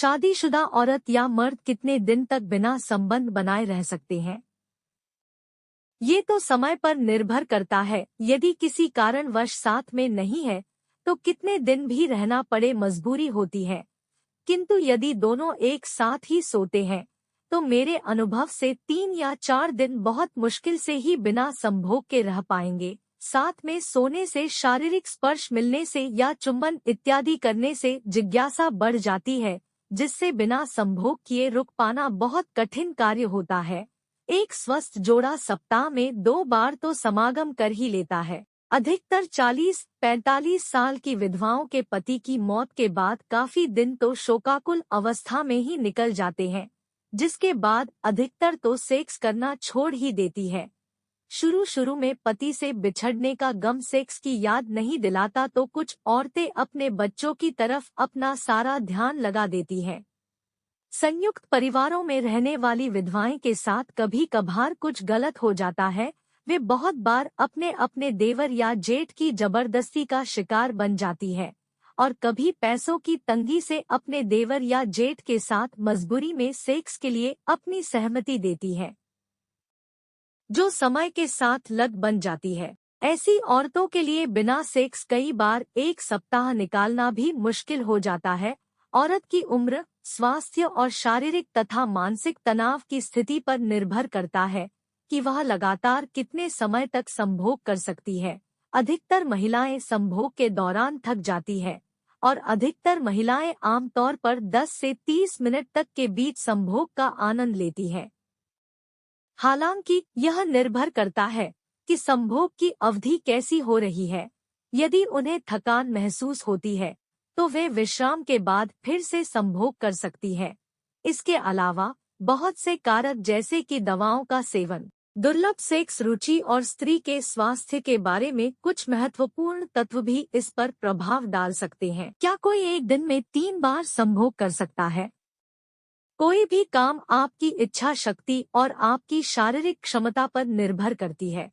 शादीशुदा औरत या मर्द कितने दिन तक बिना संबंध बनाए रह सकते हैं? ये तो समय पर निर्भर करता है। यदि किसी कारणवश साथ में नहीं है तो कितने दिन भी रहना पड़े मजबूरी होती है, किंतु यदि दोनों एक साथ ही सोते हैं तो मेरे अनुभव से 3 या 4 दिन बहुत मुश्किल से ही बिना संभोग के रह पाएंगे। साथ में सोने से, शारीरिक स्पर्श मिलने से या चुंबन इत्यादि करने से जिज्ञासा बढ़ जाती है, जिससे बिना संभोग किए रुक पाना बहुत कठिन कार्य होता है। एक स्वस्थ जोड़ा सप्ताह में 2 बार तो समागम कर ही लेता है। अधिकतर 40-45 साल की विधवाओं के पति की मौत के बाद काफी दिन तो शोकाकुल अवस्था में ही निकल जाते हैं, जिसके बाद अधिकतर तो सेक्स करना छोड़ ही देती है। शुरू में पति से बिछड़ने का गम सेक्स की याद नहीं दिलाता तो कुछ औरतें अपने बच्चों की तरफ अपना सारा ध्यान लगा देती हैं। संयुक्त परिवारों में रहने वाली विधवाएं के साथ कभी कभार कुछ गलत हो जाता है। वे बहुत बार अपने अपने देवर या जेठ की जबरदस्ती का शिकार बन जाती है और कभी पैसों की तंगी से अपने देवर या जेठ के साथ मजबूरी में सेक्स के लिए अपनी सहमति देती है, जो समय के साथ लत बन जाती है। ऐसी औरतों के लिए बिना सेक्स कई बार एक सप्ताह निकालना भी मुश्किल हो जाता है। औरत की उम्र, स्वास्थ्य और शारीरिक तथा मानसिक तनाव की स्थिति पर निर्भर करता है कि वह लगातार कितने समय तक संभोग कर सकती है। अधिकतर महिलाएं संभोग के दौरान थक जाती है और अधिकतर महिलाएं आमतौर पर 10 से 30 मिनट तक के बीच संभोग का आनंद लेती है। हालांकि यह निर्भर करता है कि संभोग की अवधि कैसी हो रही है। यदि उन्हें थकान महसूस होती है तो वे विश्राम के बाद फिर से संभोग कर सकती है। इसके अलावा बहुत से कारक जैसे कि दवाओं का सेवन, दुर्लभ सेक्स रुचि और स्त्री के स्वास्थ्य के बारे में कुछ महत्वपूर्ण तत्व भी इस पर प्रभाव डाल सकते हैं। क्या कोई एक दिन में 3 बार संभोग कर सकता है? कोई भी काम आपकी इच्छा शक्ति और आपकी शारीरिक क्षमता पर निर्भर करती है।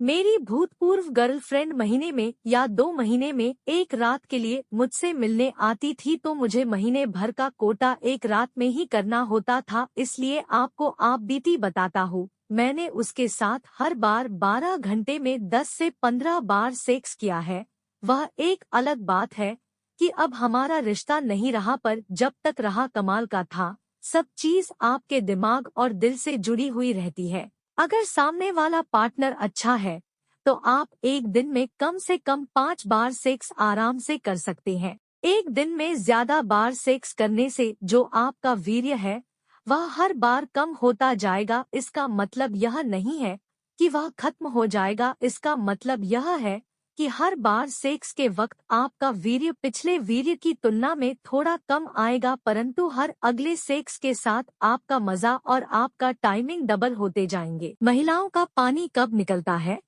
मेरी भूतपूर्व गर्लफ्रेंड महीने में या 2 महीने में एक रात के लिए मुझसे मिलने आती थी तो मुझे महीने भर का कोटा एक रात में ही करना होता था। इसलिए आपको आप बीती बताता हूँ, मैंने उसके साथ हर बार 12 घंटे में 10 से 15 बार सेक्स किया है। वह एक अलग बात है कि अब हमारा रिश्ता नहीं रहा, पर जब तक रहा कमाल का था। सब चीज आपके दिमाग और दिल से जुड़ी हुई रहती है। अगर सामने वाला पार्टनर अच्छा है तो आप एक दिन में कम से कम 5 बार सेक्स आराम से कर सकते हैं। एक दिन में ज्यादा बार सेक्स करने से जो आपका वीर्य है वह हर बार कम होता जाएगा। इसका मतलब यह नहीं है कि वह खत्म हो जाएगा, इसका मतलब यह है कि हर बार सेक्स के वक्त आपका वीर्य पिछले वीर्य की तुलना में थोड़ा कम आएगा, परंतु हर अगले सेक्स के साथ आपका मजा और आपका टाइमिंग डबल होते जाएंगे। महिलाओं का पानी कब निकलता है?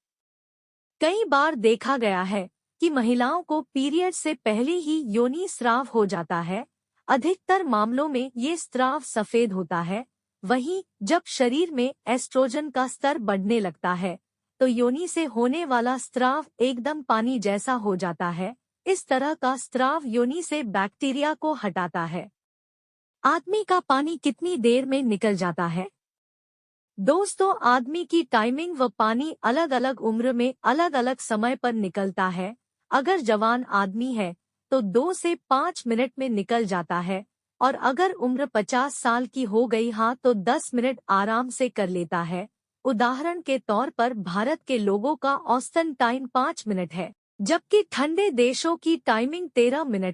कई बार देखा गया है कि महिलाओं को पीरियड से पहले ही योनि स्राव हो जाता है। अधिकतर मामलों में ये स्राव सफेद होता है। वहीं जब शरीर में एस्ट्रोजन का स्तर बढ़ने लगता है तो योनि से होने वाला स्त्राव एकदम पानी जैसा हो जाता है। इस तरह का स्त्राव योनि से बैक्टीरिया को हटाता है। आदमी का पानी कितनी देर में निकल जाता है? दोस्तों, आदमी की टाइमिंग व पानी अलग अलग उम्र में अलग अलग समय पर निकलता है। अगर जवान आदमी है तो 2 से 5 मिनट में निकल जाता है और अगर उम्र 50 साल की हो गई तो 10 मिनट आराम से कर लेता है। उदाहरण के तौर पर भारत के लोगों का औसतन टाइम 5 मिनट है, जबकि ठंडे देशों की टाइमिंग 13 मिनट